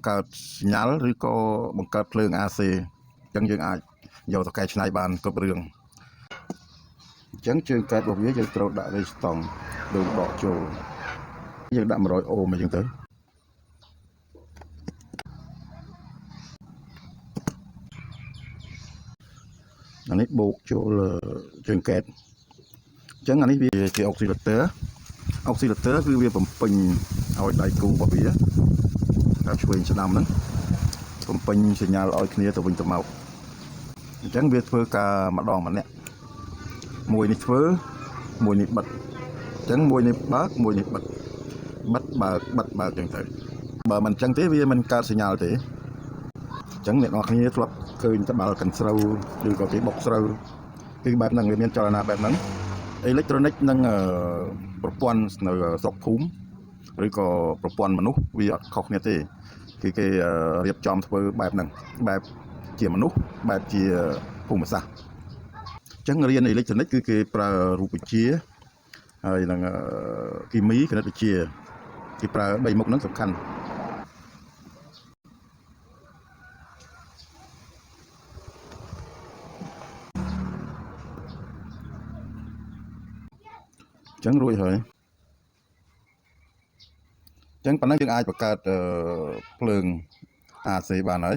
កើតសញ្ញាលឬក៏បង្កើតភ្លើង AC អញ្ចឹងយើងអាចយកទៅកែច្នៃបានគ្រប់រឿងអញ្ចឹងជើងកែតរបស់វាយើងត្រូវដាក់រេស្តង់ដូចដកចូលយើងដាក់100អូមអញ្ចឹងទៅអានេះបូកចូលជើងកែតអញ្ចឹងអានេះវាជាអុកស៊ីលេទ័រគឺវាបំពេញឲ្យដៃគូរបស់វាតាមឆ្វេងស្ដាំហ្នឹងបំពេញសញ្ញាឲ្យគ្នាទៅវិញទៅមកអញ្ចឹងវាធ្វើការម្ដងម្នាក់មួយនេះធ្វើមួយនេះបិទអញ្ចឹងមួយនេះបើកមួយនេះបិទបើកអញ្ចឹងទៅបើមិនអញ្ចឹងទេវាមិនកើតសញ្ញាទេអញ្ចឹងអ្នកនរគ្នាធ្លាប់ឃើញត្បាល់កិនស្រូវឬក៏គេបុកស្រូវគឺបែបហ្នឹងវាមានចលនាបែបហ្នឹងអេឡិចត្រូនិកនិងប្រព័ន្ធនៅស្រុកភូមិឬក៏ប្រព័ន្ធមនុស្សវាអត់ខុសគ្នាទេគឺគេរៀបចំធ្វើបែបហ្នឹងបែបជាមនុស្សបែបជាភូមិសាស្ត្រអញ្ចឹងរៀនអេឡិចត្រូនិកគឺគេប្រើរូបវិទ្យាហើយនឹងគីមីគណិតវិទ្យាគេប្រើ3មុខហ្នឹងសំខាន់អញ្ចឹងរួចហើយអញ្ចឹងប៉ុណ្ណឹងយើងអាចបង្កើតភ្លើង AC បានហើយ